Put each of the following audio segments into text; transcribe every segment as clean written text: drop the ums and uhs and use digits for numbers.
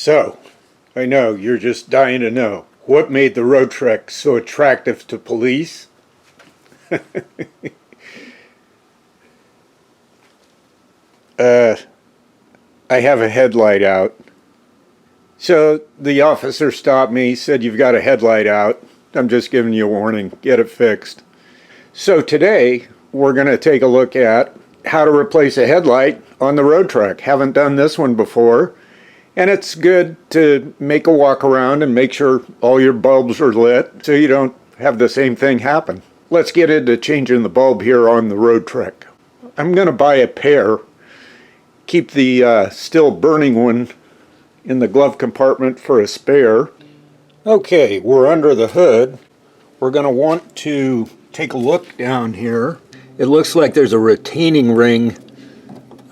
So, I know you're just dying to know what made the Roadtrek so attractive to police. I have a headlight out. So the officer stopped me, said, "You've got a headlight out. I'm just giving you a warning. Get it fixed." So today we're going to take a look at how to replace a headlight on the Roadtrek. Haven't done this one before, and it's good to make a walk around and make sure all your bulbs are lit so you don't have the same thing happen. Let's get into changing the bulb here on the Roadtrek. I'm going to buy a pair. Keep the still burning one in the glove compartment for a spare. Okay, we're under the hood. We're going to want to take a look down here. It looks like there's a retaining ring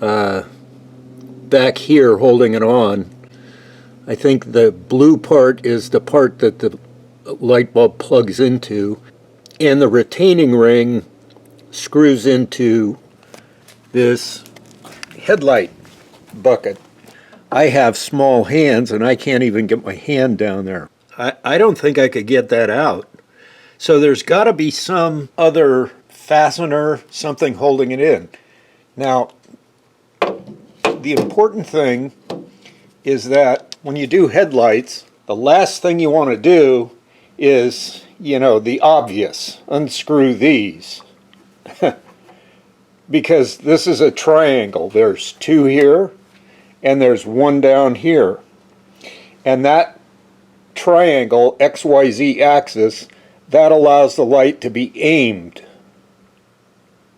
back here holding it on. I think the blue part is the part that the light bulb plugs into, and the retaining ring screws into this headlight bucket. I have small hands and I can't even get my hand down there. I don't think I could get that out. So there's got to be some other fastener, something holding it in. Now, the important thing is that when you do headlights, the last thing you want to do is, the obvious, unscrew these. Because this is a triangle. There's two here, and there's one down here. And that triangle, XYZ axis, that allows the light to be aimed.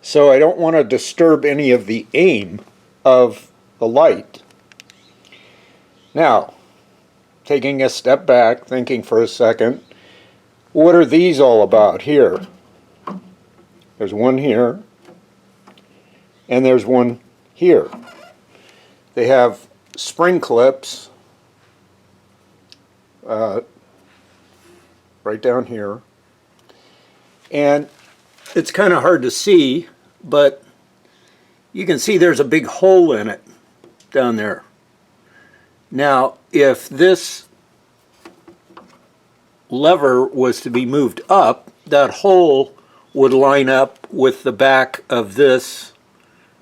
So I don't want to disturb any of the aim of the light. Now, taking a step back, thinking for a second, what are these all about here? There's one here, and there's one here. They have spring clips right down here, and it's kind of hard to see, but you can see there's a big hole in it down there. Now, if this lever was to be moved up, that hole would line up with the back of this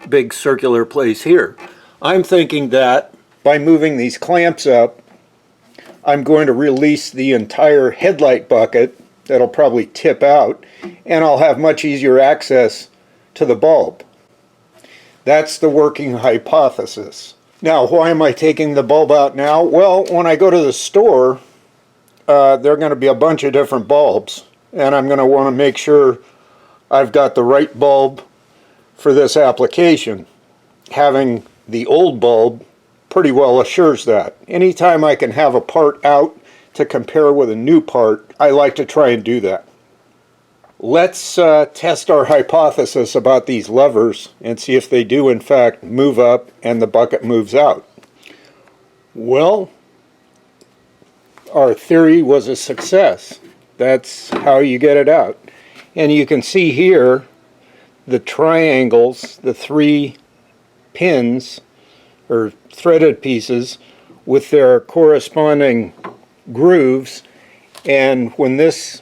big circular place here. I'm thinking that by moving these clamps up, I'm going to release the entire headlight bucket that'll probably tip out, and I'll have much easier access to the bulb. That's the working hypothesis. Now, why am I taking the bulb out now? Well, when I go to the store, there are going to be a bunch of different bulbs, and I'm going to want to make sure I've got the right bulb for this application. Having the old bulb pretty well assures that. Anytime I can have a part out to compare with a new part, I like to try and do that. Let's test our hypothesis about these levers and see if they do in fact move up and the bucket moves out. Well, our theory was a success. That's how you get it out. And you can see here the triangles, the three pins or threaded pieces with their corresponding grooves, and when this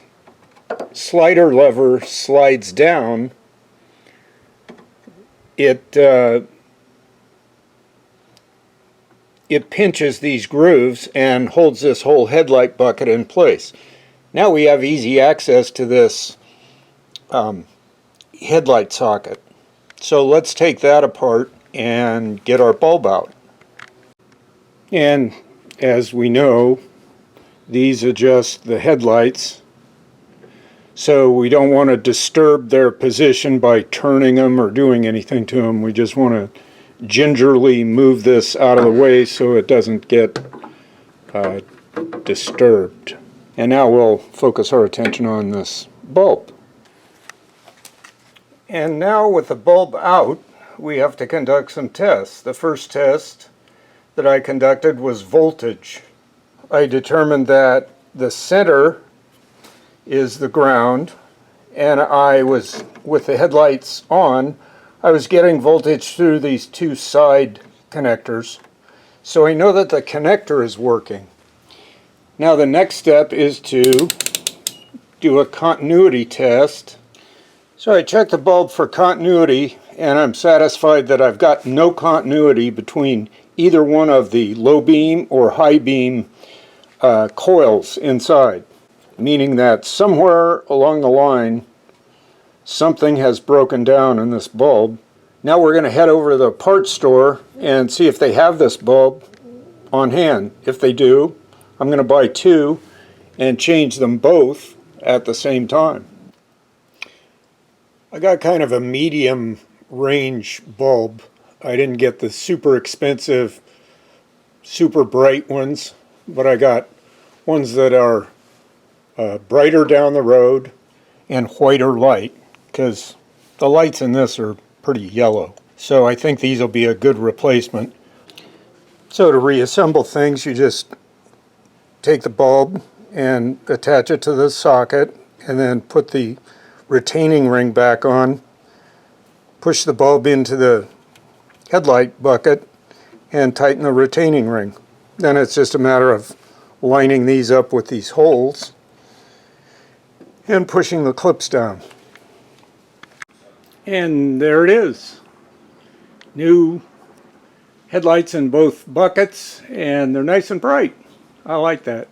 slider lever slides down, it pinches these grooves and holds this whole headlight bucket in place. Now we have easy access to this headlight socket. So let's take that apart and get our bulb out. And as we know, these adjust the headlights, so we don't want to disturb their position by turning them or doing anything to them. We just want to gingerly move this out of the way so it doesn't get disturbed. And now we'll focus our attention on this bulb. And now with the bulb out, we have to conduct some tests. The first test that I conducted was voltage. I determined that the center is the ground, and I was, with the headlights on, I was getting voltage through these two side connectors. So I know that the connector is working. Now the next step is to do a continuity test. So I checked the bulb for continuity, and I'm satisfied that I've got no continuity between either one of the low beam or high beam coils inside, meaning that somewhere along the line something has broken down in this bulb. Now we're going to head over to the parts store and see if they have this bulb on hand. If they do, I'm going to buy two and change them both at the same time. I got kind of a medium range bulb. I didn't get the super expensive, super bright ones, but I got ones that are brighter down the road and whiter light, because the lights in this are pretty yellow. So I think these will be a good replacement. So to reassemble things, you just take the bulb and attach it to the socket, and then put the retaining ring back on, push the bulb into the headlight bucket, and tighten the retaining ring. Then it's just a matter of lining these up with these holes and pushing the clips down. And there it is. New headlights in both buckets, and they're nice and bright. I like that.